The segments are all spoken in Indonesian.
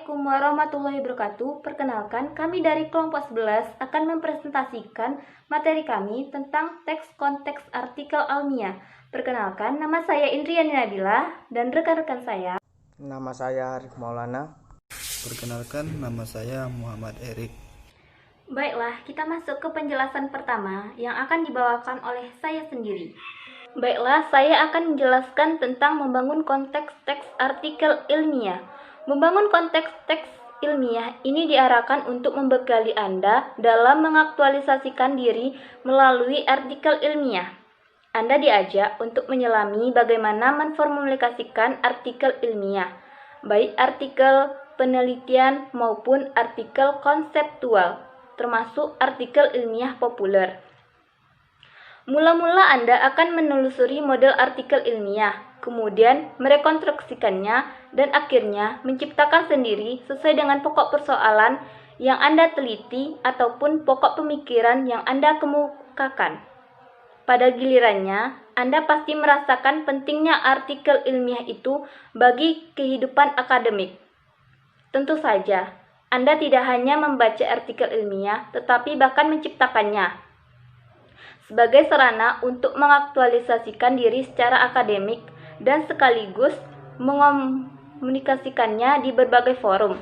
Assalamualaikum warahmatullahi wabarakatuh. Perkenalkan, kami dari kelompok 11 akan mempresentasikan materi kami tentang teks konteks artikel ilmiah. Perkenalkan, nama saya Indriani Nabila dan rekan-rekan saya. Nama saya Arif Maulana. Perkenalkan, nama saya Muhammad Erik. Baiklah, kita masuk ke penjelasan pertama yang akan dibawakan oleh saya sendiri. Baiklah, saya akan menjelaskan tentang membangun konteks teks artikel ilmiah. Membangun konteks teks ilmiah ini diarahkan untuk membekali Anda dalam mengaktualisasikan diri melalui artikel ilmiah. Anda diajak untuk menyelami bagaimana memformulasikan artikel ilmiah, baik artikel penelitian maupun artikel konseptual, termasuk artikel ilmiah populer. Mula-mula Anda akan menelusuri model artikel ilmiah, kemudian merekonstruksikannya, dan akhirnya menciptakan sendiri sesuai dengan pokok persoalan yang Anda teliti ataupun pokok pemikiran yang Anda kemukakan. Pada gilirannya, Anda pasti merasakan pentingnya artikel ilmiah itu bagi kehidupan akademik. Tentu saja, Anda tidak hanya membaca artikel ilmiah, tetapi bahkan menciptakannya sebagai sarana untuk mengaktualisasikan diri secara akademik dan sekaligus mengomunikasikannya di berbagai forum.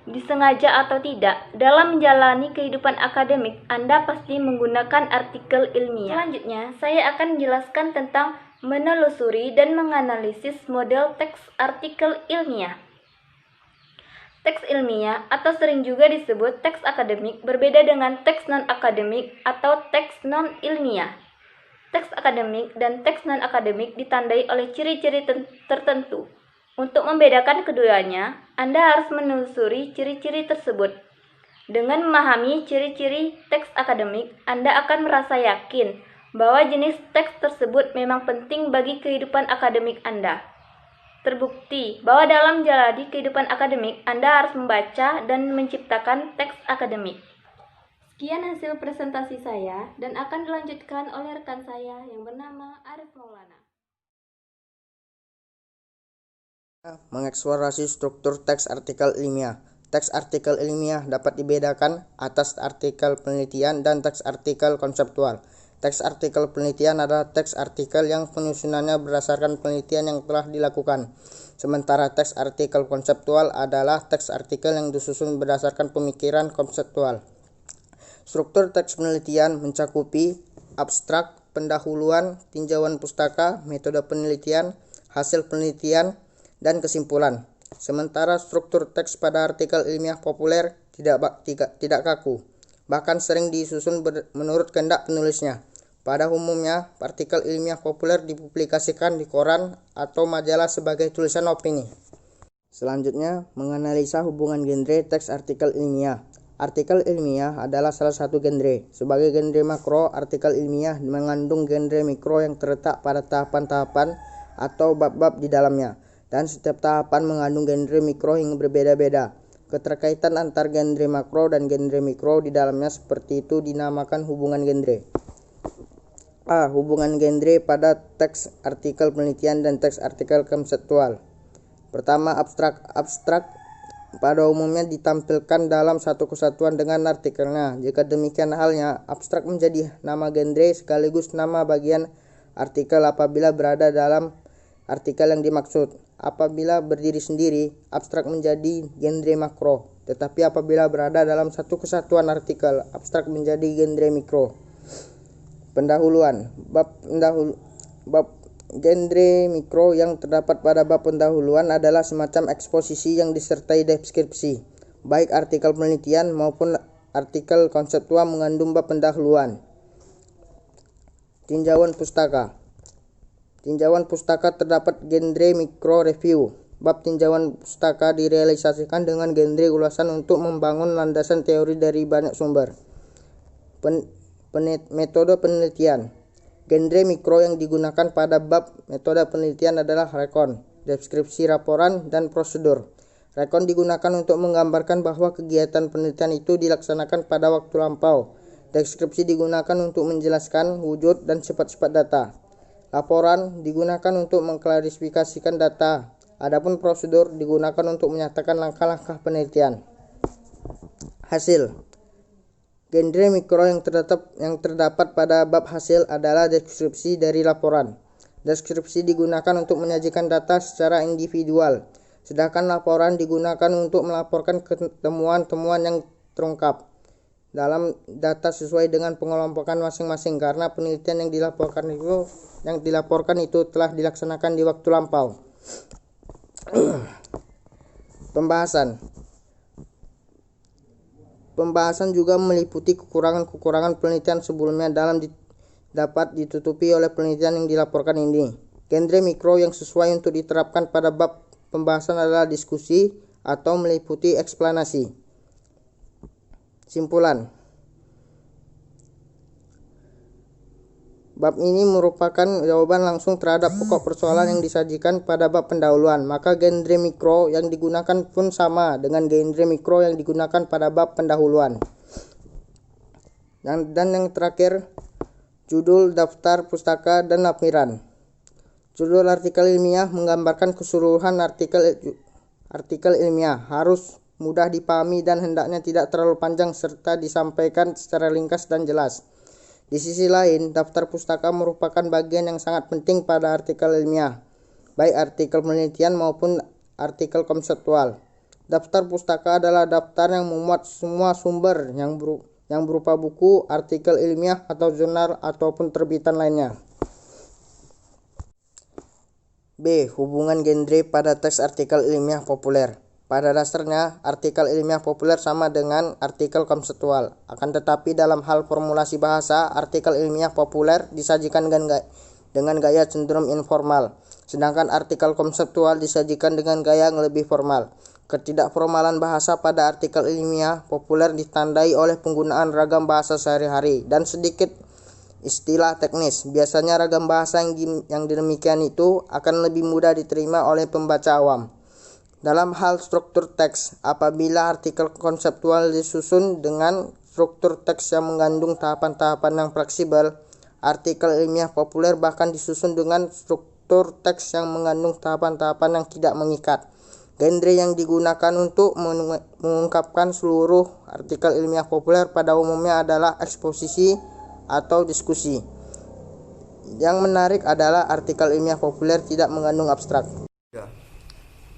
Disengaja atau tidak, dalam menjalani kehidupan akademik, Anda pasti menggunakan artikel ilmiah. Selanjutnya, saya akan menjelaskan tentang menelusuri dan menganalisis model teks artikel ilmiah. Teks ilmiah atau sering juga disebut teks akademik berbeda dengan teks non-akademik atau teks non-ilmiah. Teks akademik dan teks non-akademik ditandai oleh ciri-ciri tertentu. Untuk membedakan keduanya, Anda harus menelusuri ciri-ciri tersebut. Dengan memahami ciri-ciri teks akademik, Anda akan merasa yakin bahwa jenis teks tersebut memang penting bagi kehidupan akademik Anda. Terbukti bahwa dalam menjalani kehidupan akademik, Anda harus membaca dan menciptakan teks akademik. Sekian hasil presentasi saya dan akan dilanjutkan oleh rekan saya yang bernama Arif Maulana. Mengeksplorasi struktur teks artikel ilmiah. Teks artikel ilmiah dapat dibedakan atas artikel penelitian dan teks artikel konseptual. Teks artikel penelitian adalah teks artikel yang penyusunannya berdasarkan penelitian yang telah dilakukan. Sementara teks artikel konseptual adalah teks artikel yang disusun berdasarkan pemikiran konseptual. Struktur teks penelitian mencakupi abstrak, pendahuluan, tinjauan pustaka, metode penelitian, hasil penelitian, dan kesimpulan. Sementara struktur teks pada artikel ilmiah populer tidak kaku, bahkan sering disusun menurut kehendak penulisnya. Pada umumnya, artikel ilmiah populer dipublikasikan di koran atau majalah sebagai tulisan opini. Selanjutnya, menganalisa hubungan genre teks artikel ilmiah. Artikel ilmiah adalah salah satu genre. Sebagai genre makro, artikel ilmiah mengandung genre mikro yang terletak pada tahapan-tahapan atau bab-bab di dalamnya, dan setiap tahapan mengandung genre mikro yang berbeda-beda. Keterkaitan antar genre makro dan genre mikro di dalamnya seperti itu dinamakan hubungan genre. Hubungan genre pada teks artikel penelitian dan teks artikel konseptual. Pertama, abstrak. Abstrak pada umumnya ditampilkan dalam satu kesatuan dengan artikelnya. Jika demikian halnya, abstrak menjadi nama genre sekaligus nama bagian artikel apabila berada dalam artikel yang dimaksud. Apabila berdiri sendiri, abstrak menjadi genre makro, tetapi apabila berada dalam satu kesatuan artikel, abstrak menjadi genre mikro. Pendahuluan. Bab genre mikro yang terdapat pada bab pendahuluan adalah semacam eksposisi yang disertai deskripsi. Baik artikel penelitian maupun artikel konseptual mengandung bab pendahuluan. Tinjauan pustaka. Tinjauan pustaka terdapat genre mikro review. Bab tinjauan pustaka direalisasikan dengan genre ulasan untuk membangun landasan teori dari banyak sumber. Metode penelitian. Genre mikro yang digunakan pada bab metode penelitian adalah rekon, deskripsi laporan, dan prosedur. Rekon digunakan untuk menggambarkan bahwa kegiatan penelitian itu dilaksanakan pada waktu lampau. Deskripsi digunakan untuk menjelaskan wujud dan sifat-sifat data. Laporan digunakan untuk mengklarifikasikan data. Adapun prosedur digunakan untuk menyatakan langkah-langkah penelitian. Hasil. Genre mikro yang terdapat pada bab hasil adalah deskripsi dari laporan. Deskripsi digunakan untuk menyajikan data secara individual, sedangkan laporan digunakan untuk melaporkan temuan-temuan yang terungkap dalam data sesuai dengan pengelompokan masing-masing, karena penelitian yang dilaporkan itu telah dilaksanakan di waktu lampau. Pembahasan juga meliputi kekurangan-kekurangan penelitian sebelumnya dapat ditutupi oleh penelitian yang dilaporkan ini. Genre mikro yang sesuai untuk diterapkan pada bab pembahasan adalah diskusi atau meliputi eksplanasi. Simpulan. Bab ini merupakan jawaban langsung terhadap pokok persoalan yang disajikan pada bab pendahuluan, maka genre mikro yang digunakan pun sama dengan genre mikro yang digunakan pada bab pendahuluan. Dan yang terakhir, judul, daftar pustaka, dan lampiran. Judul artikel ilmiah menggambarkan keseluruhan artikel ilmiah, harus mudah dipahami dan hendaknya tidak terlalu panjang serta disampaikan secara ringkas dan jelas. Di sisi lain, daftar pustaka merupakan bagian yang sangat penting pada artikel ilmiah, baik artikel penelitian maupun artikel konseptual. Daftar pustaka adalah daftar yang memuat semua sumber yang berupa buku, artikel ilmiah atau jurnal ataupun terbitan lainnya. B. Hubungan genre pada teks artikel ilmiah populer. Pada dasarnya, artikel ilmiah populer sama dengan artikel konseptual. Akan tetapi dalam hal formulasi bahasa, artikel ilmiah populer disajikan dengan gaya cenderung informal, sedangkan artikel konseptual disajikan dengan gaya yang lebih formal. Ketidakformalan bahasa pada artikel ilmiah populer ditandai oleh penggunaan ragam bahasa sehari-hari dan sedikit istilah teknis. Biasanya ragam bahasa yang demikian itu akan lebih mudah diterima oleh pembaca awam. Dalam hal struktur teks, apabila artikel konseptual disusun dengan struktur teks yang mengandung tahapan-tahapan yang fleksibel, artikel ilmiah populer bahkan disusun dengan struktur teks yang mengandung tahapan-tahapan yang tidak mengikat. Genre yang digunakan untuk mengungkapkan seluruh artikel ilmiah populer pada umumnya adalah eksposisi atau diskusi. Yang menarik adalah artikel ilmiah populer tidak mengandung abstrak.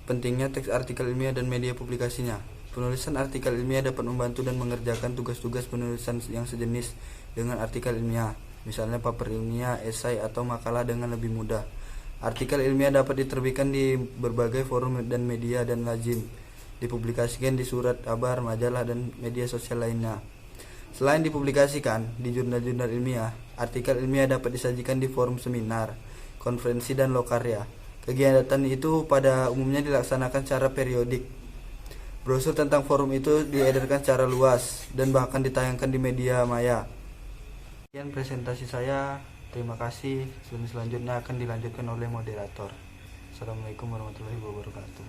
Pentingnya teks artikel ilmiah dan media publikasinya. Penulisan artikel ilmiah dapat membantu dan mengerjakan tugas-tugas penulisan yang sejenis dengan artikel ilmiah, misalnya paper ilmiah, esai, atau makalah dengan lebih mudah. Artikel ilmiah dapat diterbitkan di berbagai forum dan media dan lazim dipublikasikan di surat kabar, majalah, dan media sosial lainnya. Selain dipublikasikan di jurnal-jurnal ilmiah, artikel ilmiah dapat disajikan di forum seminar, konferensi, dan lokarya. Kegiatan itu pada umumnya dilaksanakan secara periodik. Brosur tentang forum itu diedarkan secara luas dan bahkan ditayangkan di media maya. Sekian presentasi saya. Terima kasih. Selanjutnya akan dilanjutkan oleh moderator. Assalamualaikum warahmatullahi wabarakatuh.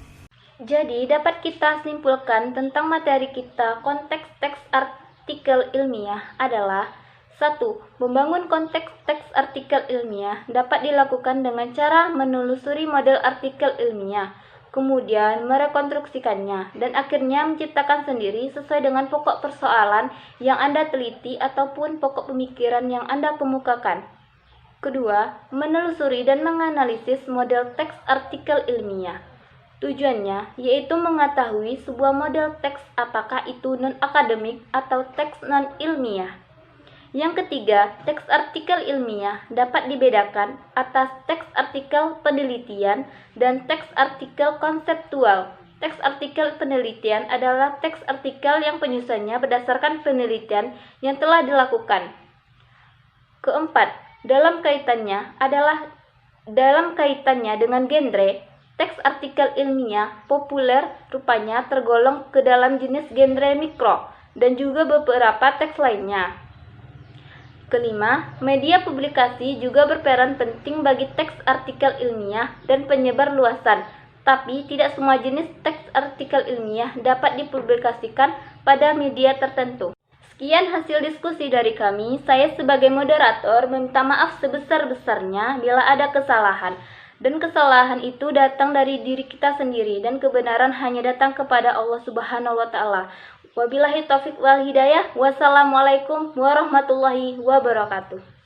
Jadi dapat kita simpulkan tentang materi kita, konteks teks artikel ilmiah adalah 1. Membangun konteks teks artikel ilmiah dapat dilakukan dengan cara menelusuri model artikel ilmiah, kemudian merekonstruksikannya, dan akhirnya menciptakan sendiri sesuai dengan pokok persoalan yang Anda teliti ataupun pokok pemikiran yang Anda kemukakan. Kedua, menelusuri dan menganalisis model teks artikel ilmiah. Tujuannya yaitu mengetahui sebuah model teks apakah itu non-akademik atau teks non-ilmiah. Yang ketiga, teks artikel ilmiah dapat dibedakan atas teks artikel penelitian dan teks artikel konseptual. Teks artikel penelitian adalah teks artikel yang penyusunannya berdasarkan penelitian yang telah dilakukan. Keempat, dalam kaitannya dengan genre, teks artikel ilmiah populer rupanya tergolong ke dalam jenis genre mikro dan juga beberapa teks lainnya. Kelima, media publikasi juga berperan penting bagi teks artikel ilmiah dan penyebar luasan, tapi tidak semua jenis teks artikel ilmiah dapat dipublikasikan pada media tertentu. Sekian hasil diskusi dari kami. Saya sebagai moderator meminta maaf sebesar-besarnya bila ada kesalahan. Dan kesalahan itu datang dari diri kita sendiri, dan kebenaran hanya datang kepada Allah Subhanahu wa Ta'ala. Wabillahi taufiq wal hidayah. Wassalamualaikum warahmatullahi wabarakatuh.